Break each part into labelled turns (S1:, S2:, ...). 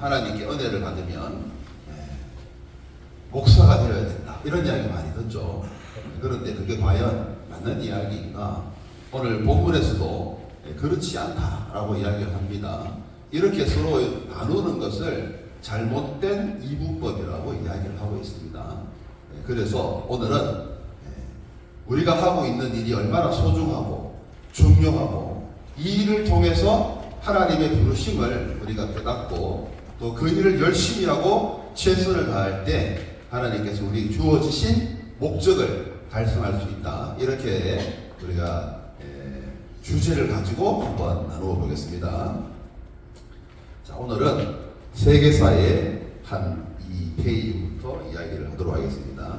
S1: 하나님께 은혜를 받으면 목사가 되어야 된다, 이런 이야기 많이 듣죠. 그런데 그게 과연 맞는 이야기인가? 오늘 본문에서도 그렇지 않다라고 이야기를 합니다. 이렇게 서로 나누는 것을 잘못된 이분법이라고 이야기를 하고 있습니다. 그래서 오늘은 우리가 하고 있는 일이 얼마나 소중하고 중요하고 이 일을 통해서 하나님의 부르심을 우리가 깨닫고 또 그 일을 열심히 하고 최선을 다할 때 하나님께서 우리에게 주어지신 목적을 달성할 수 있다, 이렇게 우리가 주제를 가지고 한번 나누어 보겠습니다. 자, 오늘은 세계사의 한 이 페이지부터 이야기를 하도록 하겠습니다.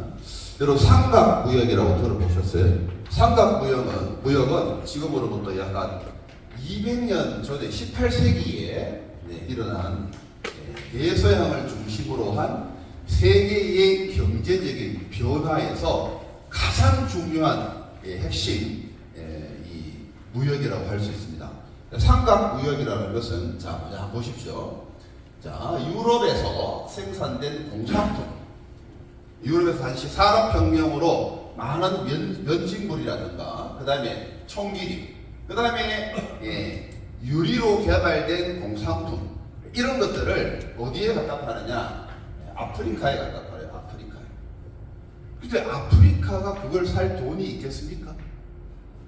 S1: 여러분, 삼각무역이라고 들어보셨어요? 삼각무역은 지금으로부터 약간 200년 전에 18세기에 일어난 대서양을 중심으로 한 세계의 경제적인 변화에서 가장 중요한 핵심 이 무역이라고 할 수 있습니다. 삼각무역이라는 것은, 자, 한번 보십시오. 자, 유럽에서 생산된 공산품, 유럽에서 당시 산업혁명으로 많은 면직물이라든가, 그 다음에 총기류, 그 다음에 유리로 개발된 공산품, 이런 것들을 어디에 갖다 파느냐? 아프리카에 갖다 팔아요. 아프리카에. 근데 아프리카가 그걸 살 돈이 있겠습니까?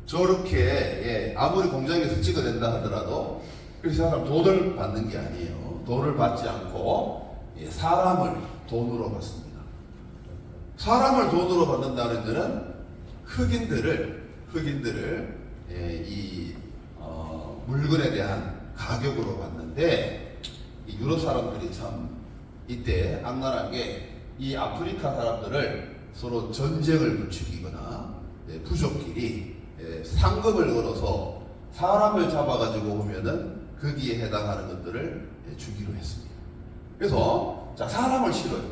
S1: 저렇게 아무리 공장에서 찍어낸다 하더라도 그 사람 돈을 받는 게 아니에요. 돈을 받지 않고 사람을 돈으로 받습니다. 사람을 돈으로 받는다는 것은 흑인들을 이 물건에 대한 가격으로 받는데, 이 유럽 사람들이 참 이때 악랄한 게 이 아프리카 사람들을 서로 전쟁을 부추기거나 부족끼리 상금을 걸어서 사람을 잡아가지고 오면은 거기에 해당하는 것들을 주기로 했습니다. 그래서 자, 사람을 실어요.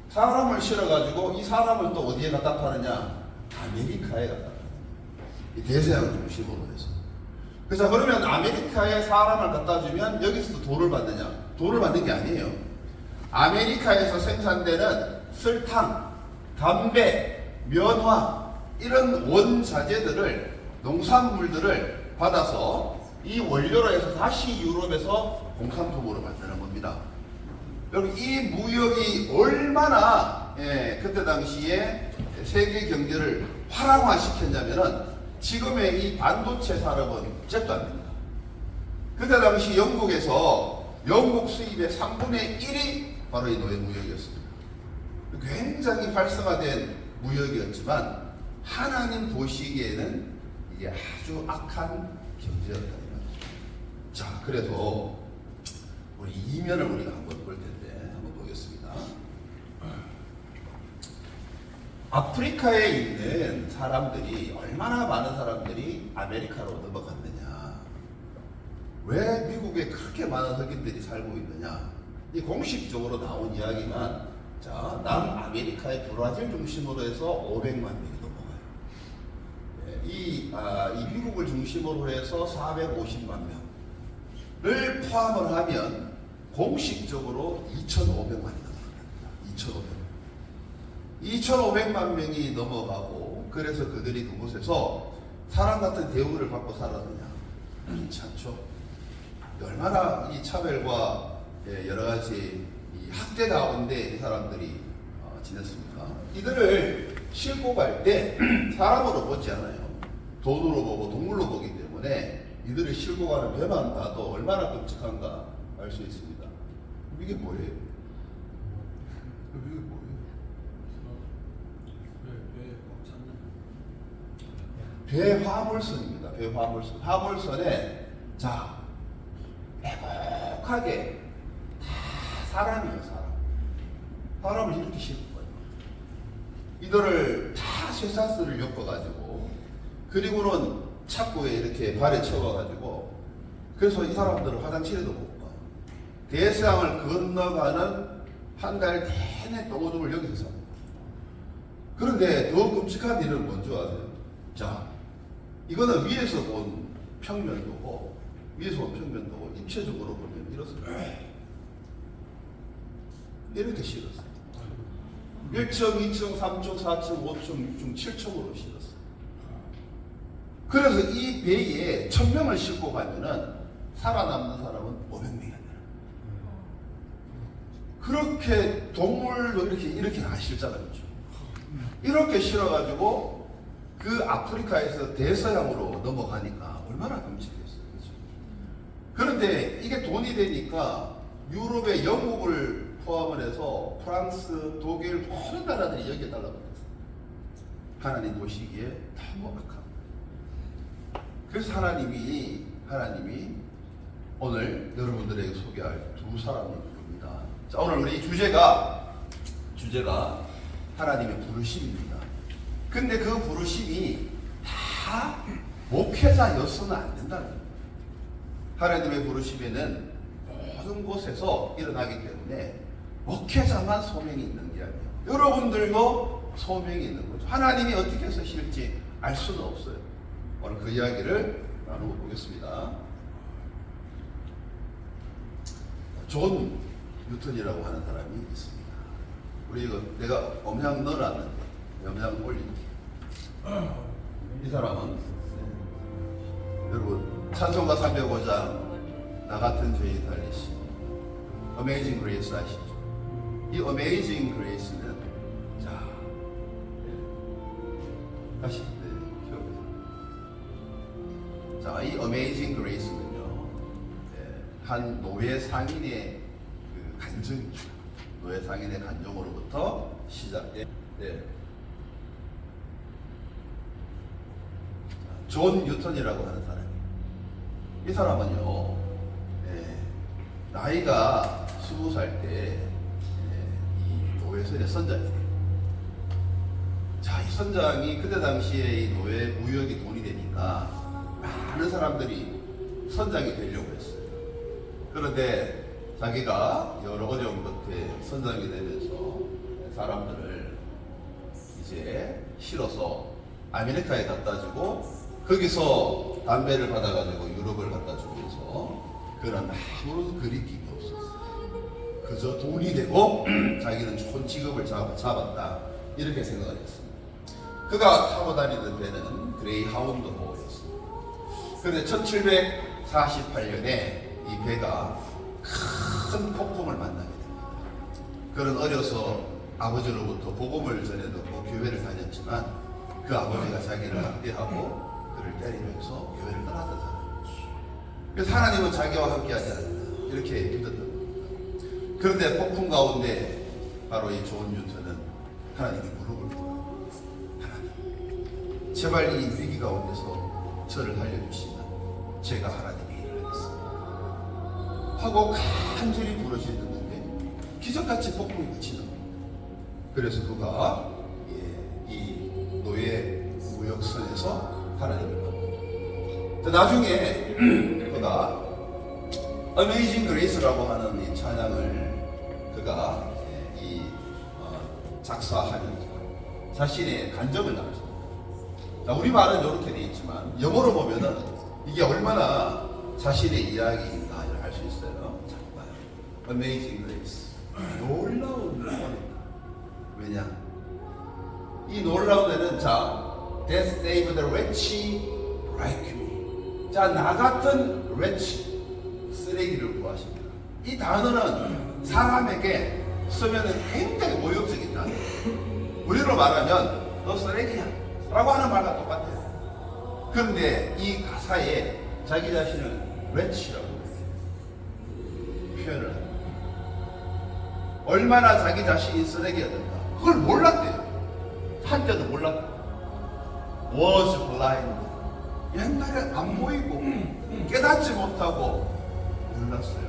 S1: 사람을 실어가지고 이 사람을 또 어디에 갖다 파느냐? 아메리카에 갖다 파요. 이 대서양을 중심으로 해서. 그래서 그러면 아메리카에 사람을 갖다 주면 여기서도 돈을 받느냐? 돈을 받는 게 아니에요. 아메리카에서 생산되는 설탕, 담배, 면화, 이런 원자재들을, 농산물들을 받아서 이 원료로 해서 다시 유럽에서 공산품으로 만드는 겁니다. 여러분, 이 무역이 얼마나 그때 당시에 세계 경제를 활황화시켰냐면은 지금의 이 반도체 산업은 잽도 안 됩니다. 그때 당시 영국에서 영국 수입의 3분의 1이 바로 이 노예무역이었습니다. 굉장히 활성화된 무역이었지만 하나님 보시기에는 이게 아주 악한 경제였다. 자, 그래서 우리 이면을 우리가 한번 볼 텐데 한번 보겠습니다. 아프리카에 있는 사람들이, 얼마나 많은 사람들이 아메리카로 넘어갔느냐? 왜 미국에 그렇게 많은 흑인들이 살고 있느냐? 이 공식적으로 나온 이야기만, 자, 남아메리카의 브라질 중심으로 해서 500만 명이 넘어가요. 이 미국을 중심으로 해서 450만 명을 포함을 하면 공식적으로 2,500만이 넘어갑니다. 2,500만 명이 넘어가고, 그래서 그들이 그곳에서 사람 같은 대우를 받고 살았느냐? 그렇지 않죠. 얼마나 이 차별과 여러 가지 이 학대 가운데 이 사람들이 지냈습니까? 이들을 싣고 갈 때 사람으로 보지 않아요. 돈으로 보고 동물로 보기 때문에 이들을 싣고 가는 배만 봐도 얼마나 끔찍한가 알 수 있습니다. 이게 뭐예요? 이게 뭐예요? 배화물선입니다. 배화물선. 화물선에, 자, 빼곡하게 다 사람이에요, 사람. 사람을 이렇게 싣고 가요. 이들을 다 쇠사슬을 엮어가지고, 그리고는 착고에 이렇게 발에 채워가지고, 그래서 이 사람들은 화장실에도 못 가. 대서양을 건너가는 한 달 내내 똥오줌을 여기서 삽니다. 그런데 더 끔찍한 일은 뭔지 아세요? 자, 이거는 위에서 본 평면도고, 입체적으로 보면 이렇습니다. 이렇게 실었어요. 1층, 2층, 3층, 4층, 5층, 6층, 7층으로 실었어요. 그래서 이 배에 1000명을 싣고 가면은 살아남는 사람은 500명이 안 돼요. 그렇게 동물도 이렇게 안 실잖아요. 이렇게 실어가지고 그 아프리카에서 대서양으로 넘어가니까 얼마나 끔찍했어요. 그렇죠? 그런데 이게 돈이 되니까 유럽의 영국을 포함을 해서 프랑스, 독일 모든 나라들이 여기에 달라붙었어요. 하나님 보시기에 너무 악합니다. 그래서 하나님이 오늘 여러분들에게 소개할 두 사람을 부릅니다. 자, 오늘 우리 주제가 하나님의 부르심입니다. 근데 그 부르심이 다 목회자였어는 안 된다는 거예요. 하나님의 부르심에는 모든 곳에서 일어나기 때문에 목회자만 소명이 있는 게 아니에요. 여러분들도 소명이 있는 거죠. 하나님이 어떻게 쓰실지 알 수는 없어요. 오늘 그 이야기를 나누고 보겠습니다. 존 뉴턴이라고 하는 사람이 있습니다. 우리 이거 내가 음향 넣어놨는데 음향 올릴게. 이 사람은 여러분 찬송가 305장 나 같은 죄인 살리시 어메이징 그레이스 아시죠? 이 어메이징 그레이스는 자 다시 자, 이 어메이징 그레이스는요 한 노예 상인의 그 간증이죠. 노예 상인의 간증으로부터 시작돼. 존 뉴턴이라고 하는 사람이에요. 이 사람은요, 나이가 20살 때, 이 노예선의 선장이에요. 자, 이 선장이 그때 당시에 이 노예 무역이 돈이 되니까 많은 사람들이 선장이 되려고 했어요. 그런데 자기가 여러 어려움 끝에 선장이 되면서 사람들을 이제 실어서 아메리카에 갖다 주고 거기서 담배를 받아가지고 유럽을 갖다 주면서 그런 아무런 그리낌이 없었어요. 그저 돈이 되고 자기는 좋은 직업을 잡았다 이렇게 생각을 했습니다. 그가 타고 다니던 배는 그레이하운드 호였습니다. 그런데 1748년에 이 배가 큰 폭풍을 만나게 됩니다. 그는 어려서 아버지로부터 복음을 전해 듣고 교회를 다녔지만 그 아버지가 자기를 학대하고 그를 때리면서 교회를 떠났던 사람이죠. 그래서 하나님은 자기와 함께하지 않는다 이렇게 믿었던 겁니다. 그런데 폭풍 가운데 바로 이 존 뉴턴은 하나님께 무릎을 꿇어요. 하나님 제발 이 위기 가운데서 저를 살려주시면 제가 하나님의 일을 하겠습니다 하고 간절히 부르짖는데 기적같이 폭풍이 그치는 겁니다. 그래서 그가 이 노예 무역선에서 하나님을 만납니다. 나중에 그가 어메이징 그레이스라고 하는 이 찬양을 그가 작사하면서 자신의 간증을 나눴습니다. 우리말은 이렇게 되어 있지만 영어로 보면은 이게 얼마나 자신의 이야기인가를 알 수 있어요. 자, 봐요. Amazing Grace. 놀라운 은혜다. 왜냐? 이 놀라운 은혜는 자, That saved the wretch like me. 자, 나 같은 wretch, 쓰레기를 구하십니다. 이 단어는 사람에게 쓰면은 굉장히 모욕적인 단어예요. 우리로 말하면 너 쓰레기야 라고 하는 말과 똑같아요. 그런데 이 가사에 자기 자신을 wretch라고 표현을 합니다. 얼마나 자기 자신이 쓰레기였는가 그걸 몰랐대요. 한때도 몰랐고 was blind 옛날에 안 보이고 깨닫지 못하고 몰랐어요.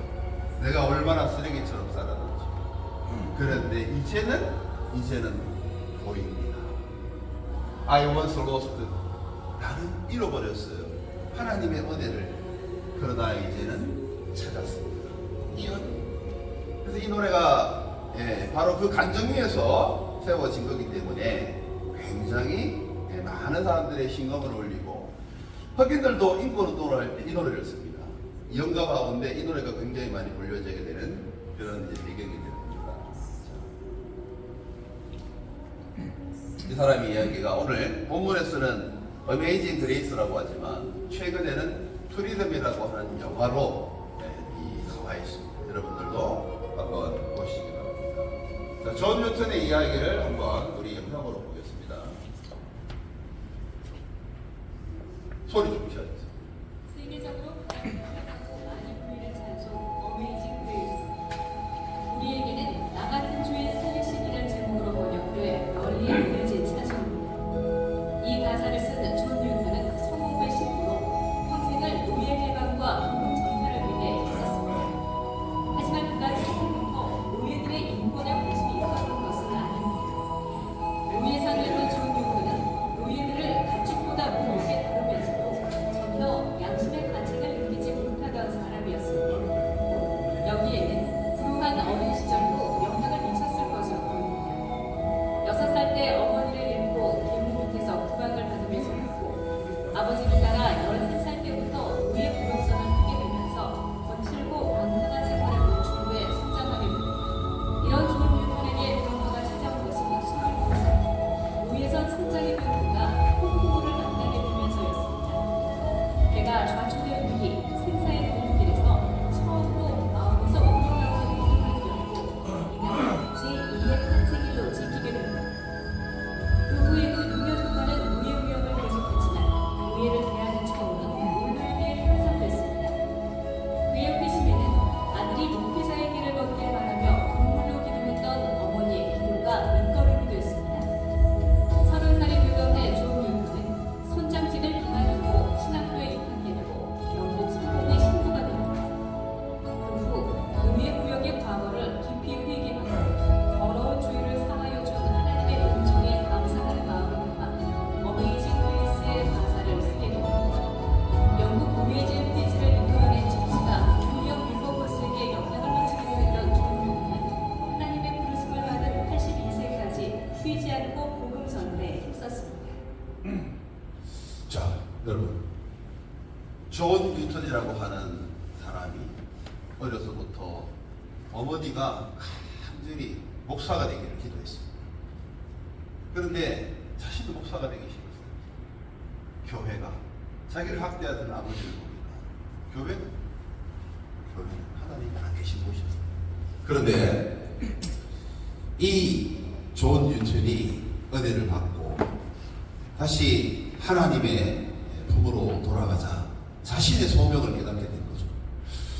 S1: 내가 얼마나 쓰레기처럼 살았는지. 그런데 이제는 보입니다. I was lost. 나는 잃어버렸어요. 하나님의 은혜를. 그러나 이제는 찾았습니다. 그래서 이 노래가 바로 그 간증 위에서 세워진 거기 때문에 굉장히 많은 사람들의 신경을 올리고 흑인들도 인권운동을 할 때 이 노래를 씁니다. 영가 가운데 이 노래가 굉장히 많이 불려지게 되는 그런 배경이 됩니다. 이 사람의 이야기가 오늘 본문에서는 어메이징 그레이스라고 하지만 최근에는 프리덤이라고 하는 영화로 나와 있습니다. 여러분들도 한번 보시기 바랍니다. 자, 존 뉴턴의 이야기를 한번 우리 영상으로 보겠습니다. 소리 좀 켜주세요.
S2: 세계적으로 가장 많이 불리는 찬송 어메이징 그레이스. 우리에게는 나 같은 주의 살리심이라는 제목으로 번역돼 널리 알려진 찬송입니다. 이 가사를 쓴 존 뉴턴은 성공의 신부로 평생을 노예 해방과 복음 전파를 위해 했었습니다. 하지만 그가 처음부터 노예들의 인권에 관심이 있었던 것은 아닙니다. 노예상이었던 존 뉴턴은 노예들을 가축보다 무겁게 다루면서도 전혀 양심의 가책을 느끼지 못하던 사람이었습니다. 여기에는 불우한 어린 시절도 영향을 미쳤을 것으로 보입니다. 6살 때 어머니를 잃고 계문 밑에서 구박을 받으며 자랐고 아버지를 따라 11살 때부터 노예 부역선을 하게 되면서 거칠고 방탕한 생활을 멈춘 후에 성장하게 됩니다. 이런 존 뉴턴에게 변화가 찾아온 것은 22살 노예선 성장의 변화가 콩고를 만나게 되면서였습니다. 걔가 좌초된 뒤 생사의 도움길에서 처음으로 마음에서 운동하는 믿음을 들었고 이날 제2의 탄생일로 지키게 됩니다. 그 후에도 6년 동안은 노예 무역을 계속했지만 노예를 대하는 처우는 놀랍게 향상됐습니다. 그의 회심에는 아들이 목회자의 길을 걷길 바라며 동물로 기도했던 어머니의 기도가 밑거름이 됐습니다. 30살이 되던 해 존 뉴턴은 선장직을 그만두고 신학교에 입학하게 되고 영국 성공의 신부가 됩니다. 그 후 노예 무역의 과거를 깊이 회개하고 더러운 주의를 사하여 준 하나님의 은총에 감사하는 마음을 담아 어메이징 그레이스의 가사를 쓰게 됩니다. 영국 노예제 폐지를 이끌어낸 정치가 윌리엄 윌버포스에게 영향을 미치게 됐던 존 뉴턴은 하나님의 부르심을 받은 82세까지 쉬지 않고 복음 전대에 힘썼습니다.
S1: 자, 여러분, 존 뉴턴이라고 하는 사람이 어려서부터 어머니가 간절히 목사가 되기를 기도했습니다. 그런데 자신도 목사가 되기 싫었어요. 교회가 자기를 학대하던 아버지를 보니까 교회는 하나님이 안 계신 곳이었어요. 그런데 이 존 뉴턴이 은혜를 받고 다시 하나님의 품으로 돌아가자 자신의 소명을 깨닫게 된 거죠.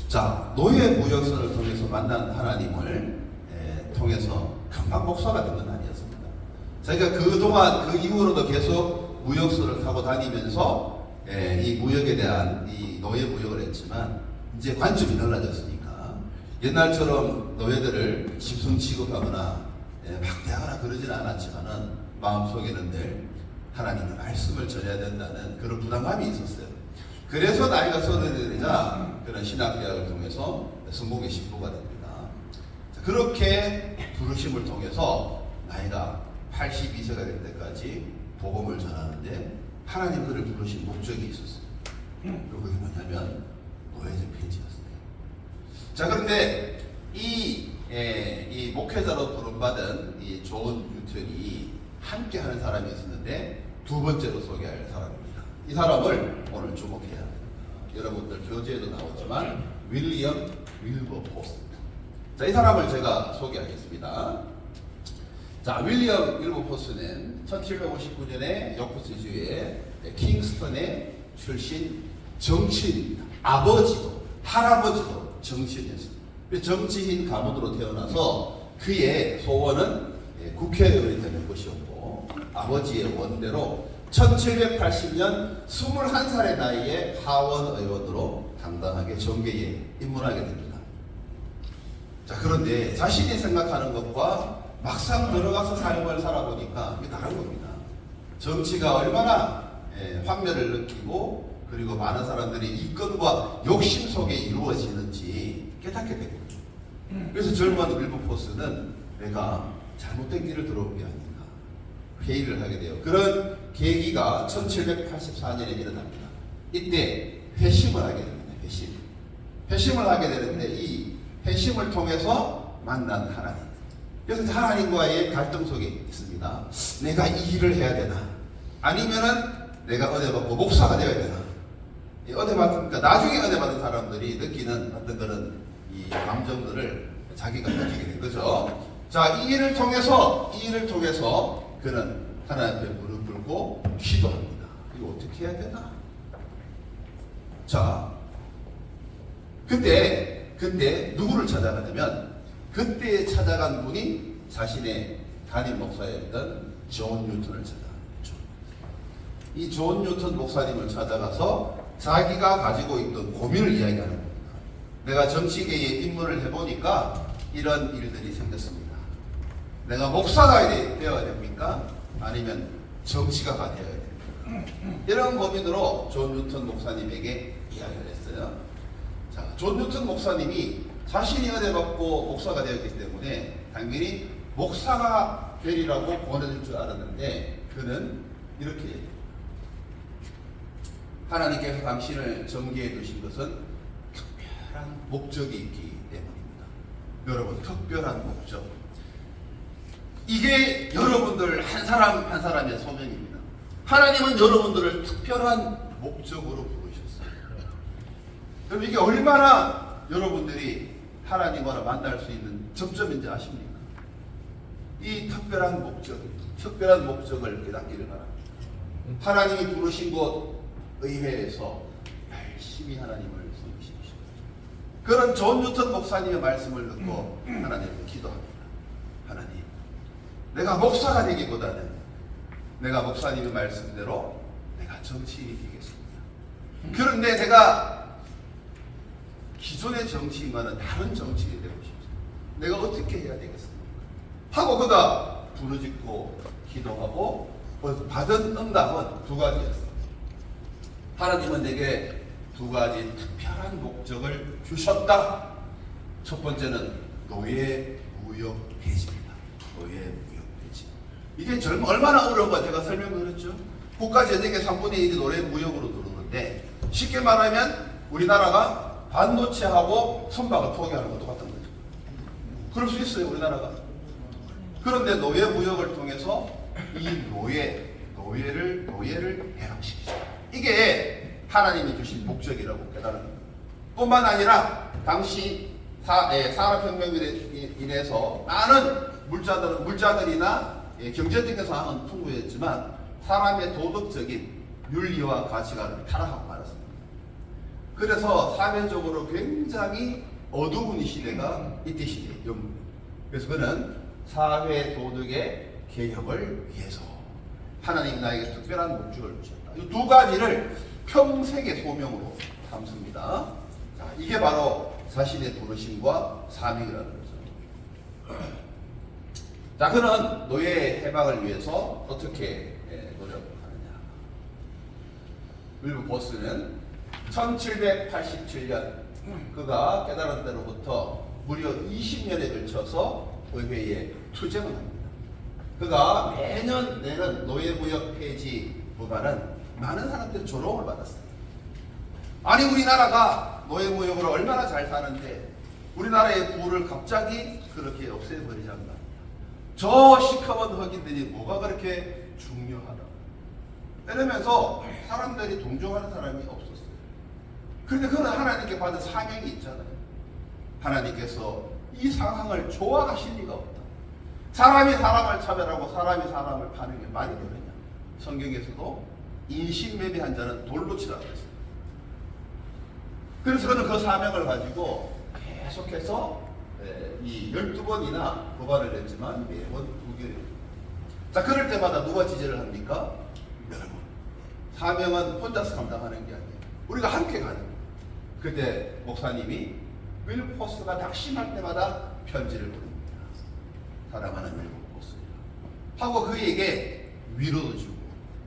S1: 자, 노예 무역선을 통해서 만난 하나님을 통해서 금방 목사가 된 건 아니었습니다. 자기가 그동안 그 이후로도 계속 무역선을 타고 다니면서 이 무역에 대한 이 노예 무역을 했지만 이제 관점이 달라졌으니까 옛날처럼 노예들을 짐승 취급하거나 박대하거나 그러지는 않았지만은 마음속에는 늘 하나님의 말씀을 전해야 된다는 그런 부담감이 있었어요. 그래서 나이가 30이 되자 그런 신학대학을 통해서 성공의 신부가 됩니다. 자, 그렇게 부르심을 통해서 나이가 82세가 될 때까지 복음을 전하는데 하나님 그를 부르신 목적이 있었어요. 그리고 그게 뭐냐면 노예제 폐지였어요. 자, 그런데 이 목회자로 부름받은 이 존 뉴턴이 함께 하는 사람이 있었는데 두 번째로 소개할 사람입니다. 이 사람을 오늘 주목해야 합니다. 여러분들 교재에도 나오지만 윌리엄 윌버포스. 자, 이 사람을 제가 소개하겠습니다. 자, 윌리엄 윌버포스는 1759년에 요크스주의 킹스턴의 출신 정치인입니다. 아버지도 할아버지도 정치인이었습니다. 정치인 가문으로 태어나서 그의 소원은 국회의원이 되는 것이었고 아버지의 원대로 1780년 21살의 나이에 하원 의원으로 당당하게 정계에 입문하게 됩니다. 자, 그런데 자신이 생각하는 것과 막상 들어가서 삶을 살아보니까 이게 다른 겁니다. 정치가 얼마나 환멸을 느끼고 그리고 많은 사람들이 이권과 욕심 속에 이루어지는지 깨닫게 된 겁니다. 그래서 젊은 윌버포스는 내가 잘못된 길을 들어온 게 아닌가 회의를 하게 돼요. 그런 계기가 1784년에 일어납니다. 이때 회심을 하게 됩니다. 회심을 하게 되는데 이 회심을 통해서 만난 하나님, 그래서 이제 하나님과의 갈등 속에 있습니다. 내가 이 일을 해야 되나? 아니면은 내가 은혜 받고 목사가 되어야 되나? 이 은혜 받으니까 나중에 은혜 받은 사람들이 느끼는 어떤 그런 이 감정들을 자기가 느끼게 된 거죠. 자, 이 일을 통해서 그는 하나님 앞에 무릎 꿇고 기도합니다. 이거 어떻게 해야 되나? 자, 그때 누구를 찾아가냐면 그때 찾아간 분이 자신의 담임 목사였던 존 뉴턴을 찾아갔죠. 이 존 뉴턴 목사님을 찾아가서 자기가 가지고 있던 고민을 이야기하는 겁니다. 내가 정치계에 입문을 해보니까 이런 일들이 생겼습니다. 내가 목사가 되어야 됩니까? 아니면 정치가가 되어야 됩니까? 이런 고민으로 존 뉴턴 목사님에게 이야기를 했어요. 자, 존 뉴턴 목사님이 자신이 은혜 받고 목사가 되었기 때문에 당연히 목사가 되리라고 보내줄 줄 알았는데 그는 이렇게 얘기해요. 하나님께서 당신을 정기해 두신 것은 특별한 목적이 있기 때문입니다. 여러분, 특별한 목적. 이게 여러분들 한 사람 한 사람의 소명입니다. 하나님은 여러분들을 특별한 목적으로 부르셨어요. 그럼 이게 얼마나 여러분들이 하나님과 만날 수 있는 접점인지 아십니까? 이 특별한 목적을 깨닫기를 바랍니다. 하나님이 부르신 곳 의회에서 열심히 하나님을 섬기십시오. 그런 존 뉴턴 목사님의 말씀을 듣고 하나님께 기도합니다. 하나님, 내가 목사가 되기보다는 내가 목사님의 말씀대로 내가 정치인이 되겠습니다. 그런데 내가 기존의 정치인과는 다른 정치인이 되고 싶습니다. 내가 어떻게 해야 되겠습니까? 하고 그가 부르짖고 기도하고 받은 응답은 두 가지였습니다. 하나님은 내게 두 가지 특별한 목적을 주셨다. 첫 번째는 노예 무역 폐지입니다. 노예 무역 폐지. 이게 얼마나 어려운가 제가 설명드렸죠. 국가 재정의 3분의 1이 노예 무역으로 들어오는데 쉽게 말하면 우리나라가 반도체하고 선박을 포기하는 것도 같은 거죠. 그럴 수 있어요, 우리나라가. 그런데 노예 무역을 통해서 이 노예를 해방시키죠. 이게 하나님이 주신 목적이라고 깨달은 겁니다. 뿐만 아니라 당시 산업혁명으로 인해서 많은 물자들이나 경제적인 상황은 풍부했지만 사람의 도덕적인 윤리와 가치관을 타락하고 말았습니다. 그래서 사회적으로 굉장히 어두운 시대가 이때 시대예요. 그래서 그는 사회 도덕의 개혁을 위해서 하나님 나에게 특별한 목적을 주셨다. 이 두 가지를 평생의 소명으로 삼습니다. 자, 이게 바로 자신의 부르심과 사명이라는 거죠. 자, 그는 노예 해방을 위해서 어떻게 노력을 하느냐. 윌버포스는 1787년 그가 깨달은 때로부터 무려 20년에 걸쳐서 의회에 투쟁을 합니다. 그가 매년 내는 노예무역 폐지보다는 많은 사람들이 조롱을 받았어요. 아니, 우리나라가 노예무역으로 얼마나 잘 사는데 우리나라의 부를 갑자기 그렇게 없애버리자는 말이야. 저 시커먼 흑인들이 뭐가 그렇게 중요하다. 이러면서 사람들이 동정하는 사람이 없었어요. 그런데 그는 하나님께 받은 사명이 있잖아요. 하나님께서 이 상황을 좋아하실 리가 없다. 사람이 사람을 차별하고 사람이 사람을 파는 게 말이 되느냐. 성경에서도 인신매매한 자는 돌로 치라고 했어요. 그래서 그는 그 사명을 가지고 계속해서 이 12번이나 고발을 했지만 매번 무결이. 자, 그럴 때마다 누가 지지를 합니까? 여러분, 사명은 혼자서 감당하는 게 아니에요. 우리가 함께 가는 거예요. 그때 목사님이 윌버포스가 낙심할 때마다 편지를 보냅니다. 사랑하는 윌버포스 하고 그에게 위로도 주고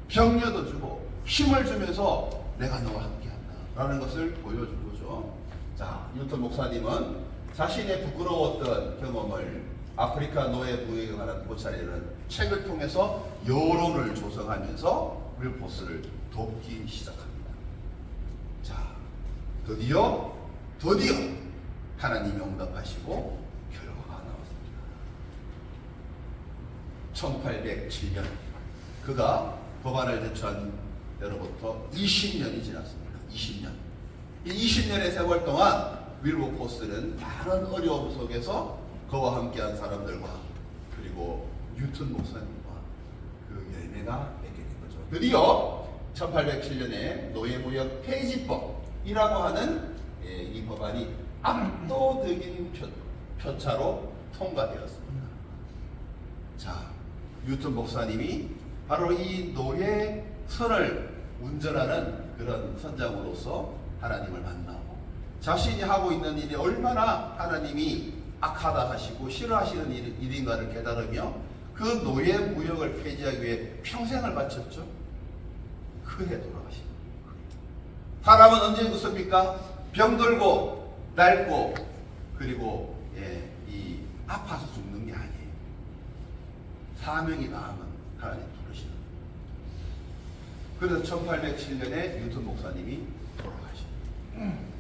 S1: 격려도 주고 힘을 주면서 내가 너와 함께한다 라는 것을 보여준 거죠. 자, 뉴턴 목사님은 자신의 부끄러웠던 경험을 아프리카 노예 무역에 관한 고찰이라는 책을 통해서 여론을 조성하면서 윌버포스를 돕기 시작합니다. 자, 드디어 하나님이 응답하시고 결과가 나왔습니다. 1807년 그가 법안을 제출한 때로부터 20년이 지났습니다. 20년. 이 20년의 세월 동안 윌버포스는 많은 어려움 속에서 그와 함께한 사람들과 그리고 뉴턴 목사님과 그 열매가 맺게 된 거죠. 드디어 1807년에 노예무역 폐지법이라고 하는 이 법안이 압도적인 표차로 통과되었습니다. 자, 뉴턴 목사님이 바로 이 노예 선을 운전하는 그런 선장으로서 하나님을 만나고 자신이 하고 있는 일이 얼마나 하나님이 악하다 하시고 싫어하시는 일인가를 깨달으며 그 노예 무역을 폐지하기 위해 평생을 바쳤죠. 그해 돌아가신 거예요. 사람은 언제 죽습니까? 병들고 낡고 그리고 이 아파서 죽는 게 아니에요. 사명이 나면 하나님 부르시는 거예요. 그래서 1807년에 뉴턴 목사님이 돌아가십니다.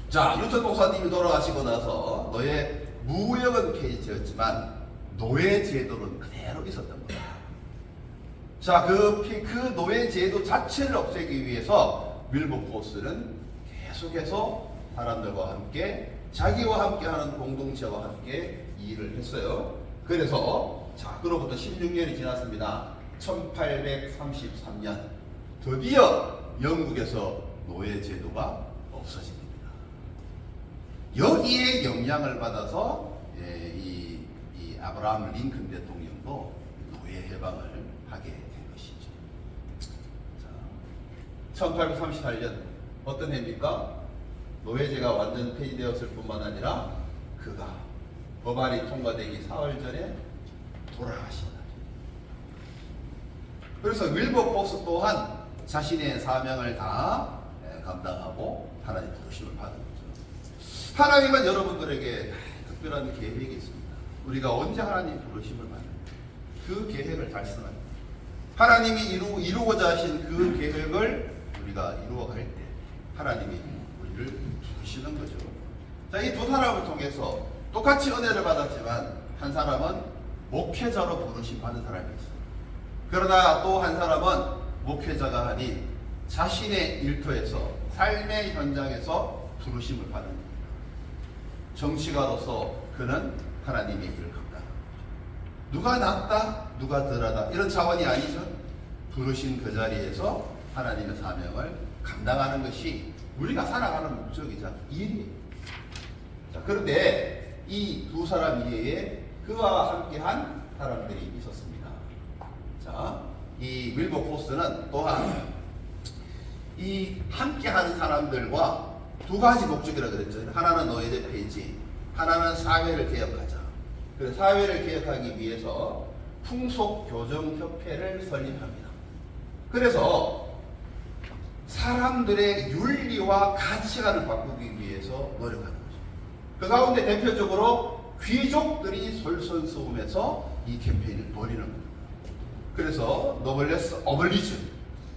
S1: 자, 뉴턴 목사님이 돌아가시고 나서 노예 무역은 폐지되었지만 노예 제도는 그대로 있었던 거예요. 자, 그 노예 제도 자체를 없애기 위해서 윌버포스는 계속해서 사람들과 함께 자기와 함께하는 공동체와 함께 일을 했어요. 그래서 자, 그로부터 16년이 지났습니다. 1833년 드디어 영국에서 노예 제도가 없어집니다. 여기에 영향을 받아서 이 아브라함 링컨 대통령도 노예 해방을 하게 된 것이죠. 자, 1838년 어떤 해입니까? 노예제가 완전 폐지되었을 뿐만 아니라 그가 법안이 통과되기 사흘 전에 돌아가신 날. 그래서 윌버포스 또한 자신의 사명을 다 감당하고 하나님 부르심을 받은 거죠. 하나님은 여러분들에게 특별한 계획이 있습니다. 우리가 언제 하나님 부르심을 받는 그 계획을 달성합니다. 하나님이 이루고자 하신 그 계획을 우리가 이루어갈 때 하나님이 우리를 부르시는 거죠. 자, 이 두 사람을 통해서 똑같이 은혜를 받았지만 한 사람은 목회자로 부르심 받은 사람이 있어요. 그러나 또 한 사람은 목회자가 아닌 자신의 일터에서 삶의 현장에서 부르심을 받은 겁니다. 정치가로서 그는 하나님의 일을 감당합니다. 누가 낫다, 누가 덜하다 이런 차원이 아니죠. 부르신 그 자리에서 하나님의 사명을 감당하는 것이 우리가 살아가는 목적이자 일이에요. 자, 그런데 이 두 사람 이외에 그와 함께한 사람들이 있었습니다. 자, 이 윌버포스는 또한 이 함께하는 사람들과 두 가지 목적이라 그랬죠. 하나는 노예제 폐지, 하나는 사회를 개혁하자. 그래서 사회를 개혁하기 위해서 풍속교정협회를 설립합니다. 그래서 사람들의 윤리와 가치관을 바꾸기 위해서 노력하는 거죠. 그 가운데 대표적으로 귀족들이 솔선수범해서 이 캠페인을 벌이는 겁니다. 그래서 노블레스 어블리즘,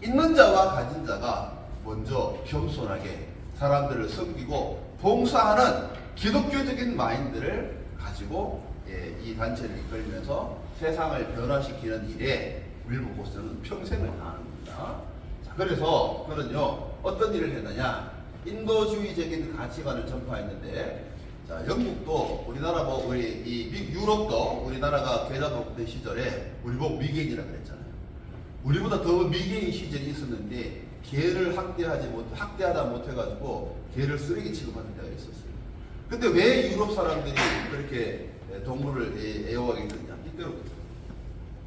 S1: 있는 자와 가진 자가 먼저 겸손하게 사람들을 섬기고 봉사하는 기독교적인 마인드를 가지고 이 단체를 이끌면서 세상을 변화시키는 일에 윌버포스는 평생을 다하는 겁니다. 자, 그래서 그는요 어떤 일을 했느냐, 인도주의적인 가치관을 전파했는데, 자, 영국도 우리나라 유럽도 우리나라가 괴담국대 시절에 우리 보고 미개인이라 그랬잖아요. 우리보다 더 미개인 시절이 있었는데 개를 학대하다 못해가지고 개를 쓰레기 취급하는 데가 있었어요. 근데 왜 유럽 사람들이 그렇게 동물을 애호하게 됐냐? 이때로부터.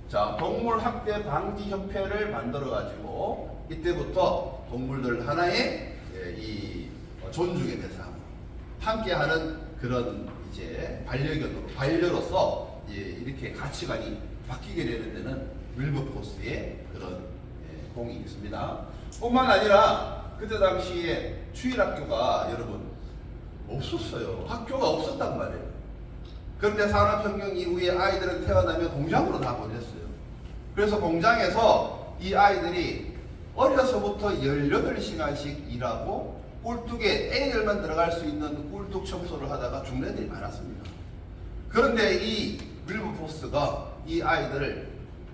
S1: 자, 동물 학대 방지 협회를 만들어가지고 이때부터 동물들 하나의 이 존중의 대상으로 함께하는 그런 이제 반려로서 이렇게 가치관이 바뀌게 되는 데는 윌버포스의 그런 공이 있습니다. 뿐만 아니라 그때 당시에 주일학교가 여러분 없었어요. 학교가 없었단 말이에요. 그런데 산업혁명 이후에 아이들은 태어나면 공장으로 다 보냈어요. 그래서 공장에서 이 아이들이 어려서부터 18시간씩 일하고 꿀뚝에 애들만 들어갈 수 있는 꿀뚝 청소를 하다가 죽는 애들이 많았습니다. 그런데 이 윌버포스가 이 아이들을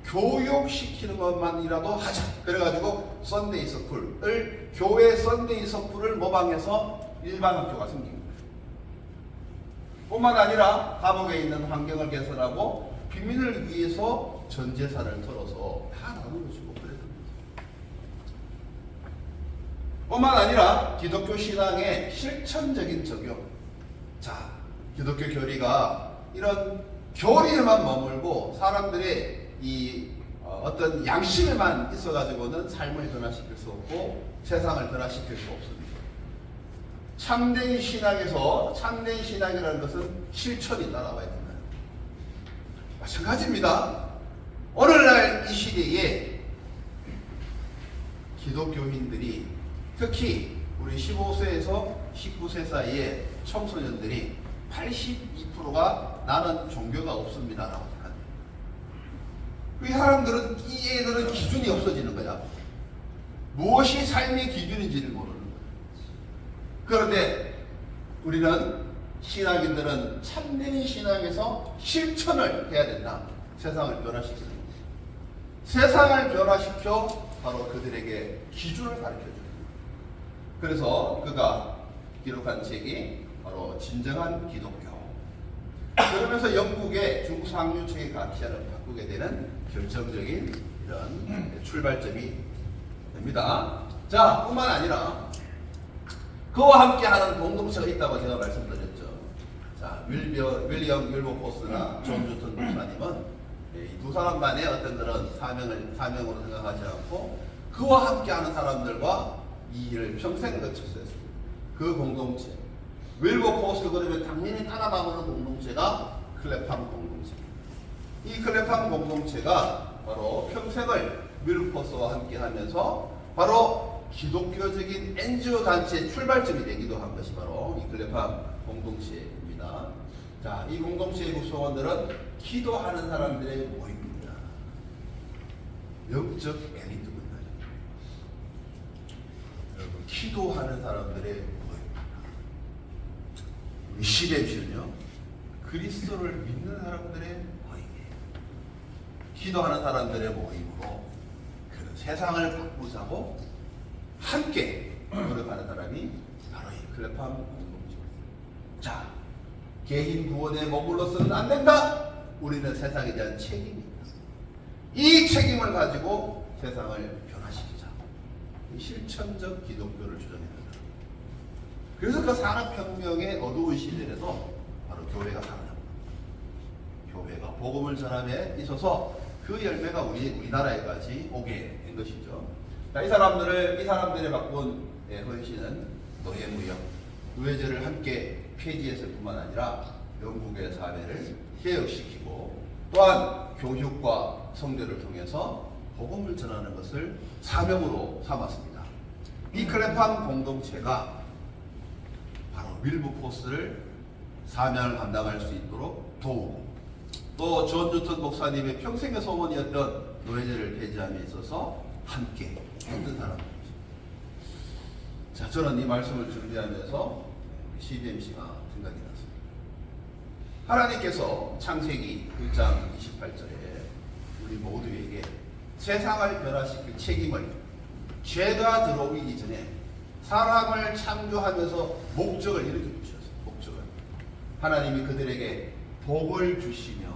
S1: 교육시키는 것만이라도 하자. 그래가지고 썬데이 스쿨을, 교회 썬데이 스쿨을 모방해서 일반 학교가 생긴 거예요. 뿐만 아니라 감옥에 있는 환경을 개선하고 빈민을 위해서 전 재산을 털어서 다 나눠주고 그랬던 거죠. 뿐만 아니라 기독교 신앙의 실천적인 적용. 자, 기독교 교리가 이런 교리에만 머물고 사람들의 이 어떤 양심에만 있어가지고는 삶을 변화시킬 수 없고 세상을 변화시킬 수 없습니다. 참된 신앙에서, 참된 신앙이라는 것은 실천이 따라와야 된다. 마찬가지입니다. 오늘날 이 시대에 기독교인들이, 특히 우리 15세에서 19세 사이의 청소년들이 82%가 나는 종교가 없습니다라고 생각합니다. 이 사람들은, 이 애들은 기준이 없어지는 거야. 무엇이 삶의 기준인지를 모르는 거야. 그런데 우리는, 신앙인들은 참된 신앙에서 실천을 해야 된다. 세상을 변화시키는 거야. 세상을 변화시켜 바로 그들에게 기준을 가르쳐줘요. 그래서 그가 기록한 책이 바로 진정한 기독교. 그러면서 영국의 중상류층의 가치관을 바꾸게 되는 결정적인 이런 출발점이 됩니다. 자, 뿐만 아니라 그와 함께하는 공동체가 있다고 제가 말씀드렸죠. 자, 윌리엄 윌버포스나 존 주턴 목사님은 이 두 사람만의 어떤 그런 사명으로 생각하지 않고 그와 함께하는 사람들과 이 일을 평생 거쳤어요. 그 공동체, 윌버포스, 그러면 당연히 따라가는 공동체가 클레팜 공동체. 이 클레팜 공동체가 바로 평생을 윌버포스와 함께하면서 바로 기독교적인 NGO 단체의 출발점이 되기도 한 것이 바로 이 클레팜 공동체입니다. 자, 이 공동체의 구성원들은 기도하는 사람들의 모임입니다. 영적 엘리트입니다. 여러분, 기도하는 사람들의 모임입니다. 우리 시대는요, 그리스도를 믿는 사람들의 모임이에요. 기도하는 사람들의 모임으로 그 세상을 바꾸자고 함께 노력하는 사람이 바로 이 클레팜 공동체입니다. 자, 개인 구원에 머물러서는 안 된다. 우리는 세상에 대한 책임이 있다. 이 책임을 가지고 세상을 변화시키자. 실천적 기독교를 주장했다. 그래서 그 산업혁명의 어두운 시절에도 바로 교회가 살아납니다. 교회가 복음을 전함에 있어서 그 열매가 우리나라에까지 오게 된 것이죠. 자, 이 사람들의 바꾼 헌신은 노예무역, 노예제를 함께 폐지했을 뿐만 아니라 영국의 사회를 개혁시키고 또한 교육과 성대를 통해서 복음을 전하는 것을 사명으로 삼았습니다. 이 클레팜 공동체가 바로 윌버포스를 사명을 감당할 수 있도록 도우고 또 존 주턴 목사님의 평생의 소원이었던 노예제를 폐지함에 있어서 함께 했던 사람입니다. 자, 저는 이 말씀을 준비하면서 CBMC가 생각이 났습니다. 하나님께서 창세기 1장 28절에 우리 모두에게 세상을 변화시킬 책임을 죄가 들어오기 전에 사람을 창조하면서 목적을 이렇게 주셨어요. 목적을. 하나님이 그들에게 복을 주시며,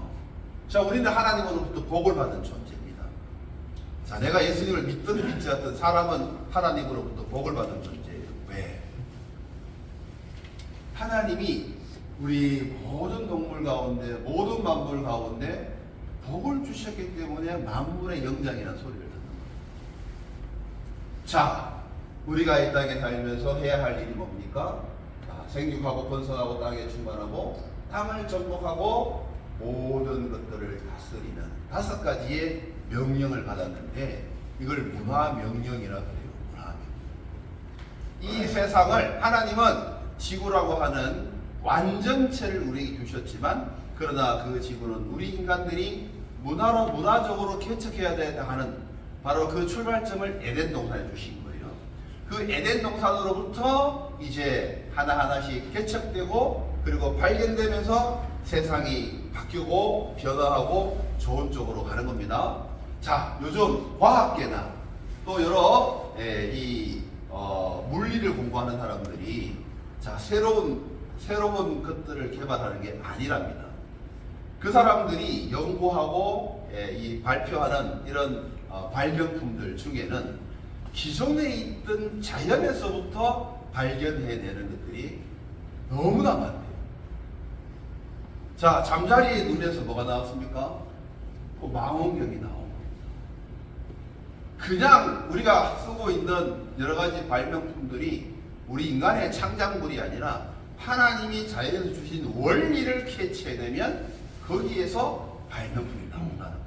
S1: 자, 우리는 하나님으로부터 복을 받는 존재입니다. 자, 내가 예수님을 믿든 믿지 않든 사람은 하나님으로부터 복을 받는 존재예요. 왜? 하나님이 우리 모든 동물 가운데, 모든 만물 가운데 복을 주셨기 때문에 만물의 영장이라는 소리를 듣는 거예요. 자, 우리가 이 땅에 살면서 해야 할 일이 뭡니까? 생육하고 번성하고 땅에 충만하고 땅을 정복하고 모든 것들을 다스리는 5가지의 명령을 받았는데 이걸 문화명령이라고 해요. 문화명령. 이 세상을 하나님은 지구라고 하는 완전체를 우리에게 주셨지만 그러나 그 지구는 우리 인간들이 문화적으로 개척해야 된다 하는 바로 그 출발점을 에덴 동산에 주신 거예요. 그 에덴 동산으로부터 이제 하나하나씩 개척되고 그리고 발견되면서 세상이 바뀌고 변화하고 좋은 쪽으로 가는 겁니다. 자, 요즘 과학계나 또 여러 물리를 공부하는 사람들이 자, 새로운 것들을 개발하는 게 아니랍니다. 그 사람들이 연구하고 이 발표하는 이런 발명품들 중에는 기존에 있던 자연에서부터 발견해내는 것들이 너무나 많대요. 자, 잠자리 눈에서 뭐가 나왔습니까? 그 망원경이 나오고, 그냥 우리가 쓰고 있는 여러 가지 발명품들이 우리 인간의 창작물이 아니라 하나님이 자연에서 주신 원리를 캐치해내면 거기에서 발명품이 나온다는 거예요.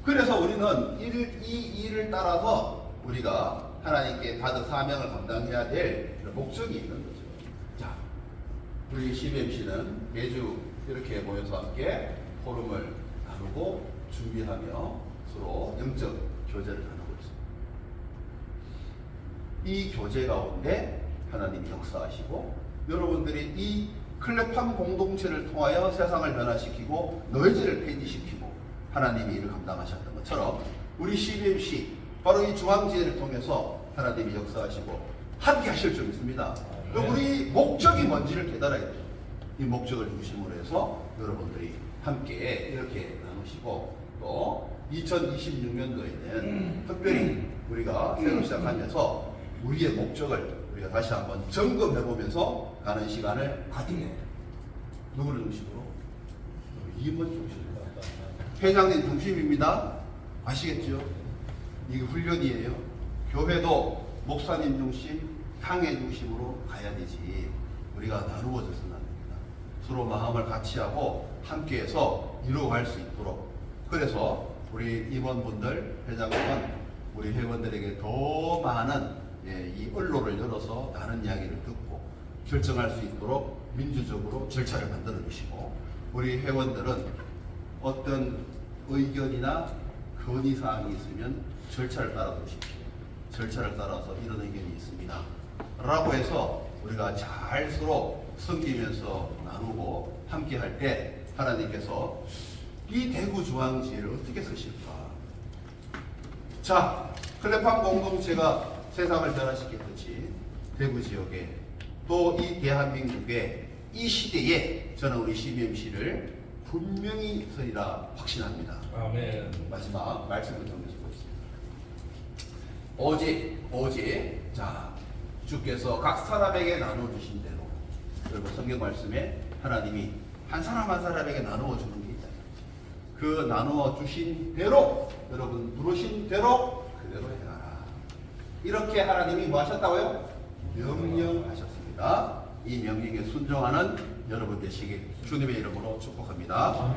S1: 그래서 우리는 이 일을 따라서 우리가 하나님께 받은 사명을 감당해야 될 목적이 있는 거죠. 자, 우리 CBMC는 매주 이렇게 모여서 함께 포럼을 나누고 준비하며 서로 영적 교제를 나누고 있습니다. 이 교제 가운데 하나님이 역사하시고 여러분들이 이 클레팜 공동체를 통하여 세상을 변화시키고 노예제를 폐지시키고 하나님이 이를 감당하셨던 것처럼 우리 CBMC 바로 이 중앙지혜를 통해서 하나님이 역사하시고 함께 하실 줄 믿습니다. 우리 목적이 뭔지를 깨달아야 돼요. 이 목적을 중심으로 해서 여러분들이 함께 이렇게 나누시고 또 2026년도에는 특별히 우리가 새로 시작하면서 우리의 목적을 우리가 다시 한번 점검해보면서 가는 시간을 가지게. 누구를 중심으로? 이번 중심으로. 회장님 중심입니다. 아시겠죠? 이게 훈련이에요. 교회도 목사님 중심, 향해 중심으로 가야 되지. 우리가 나누어져서는 안 됩니다. 서로 마음을 같이 하고 함께해서 이루어갈 수 있도록. 그래서 우리 임원분들, 회장님은 우리 회원들에게 더 많은 이 언로를 열어서 다른 이야기를 듣고 결정할 수 있도록 민주적으로 절차를 만들어 주시고, 우리 회원들은 어떤 의견이나 건의사항이 있으면 절차를 따라 주십시오. 절차를 따라서 이런 의견이 있습니다 라고 해서 우리가 잘 서로 섬기면서 나누고 함께 할 때 하나님께서 이 대구 중앙지혜를 어떻게 쓰실까? 자, 클레팜 공동체가 세상을 변화시켰듯이 대구 지역에 또 이 대한민국의 이 시대에 저는 우리 CBMC를 분명히 서리라 확신합니다.
S3: 아멘.
S1: 마지막 말씀을 전해주고 있습니다. 오직 자, 주께서 각 사람에게 나눠주신 대로, 그리고 성경 말씀에 하나님이 한 사람 한 사람에게 나누어 주는 게 있다. 그 나누어 주신 대로, 여러분 부르신 대로 그대로 행하라. 이렇게 하나님이 뭐 하셨다고요? 명령하셨습니다. 이 명령에 순종하는 여러분 되시길 주님의 이름으로 축복합니다.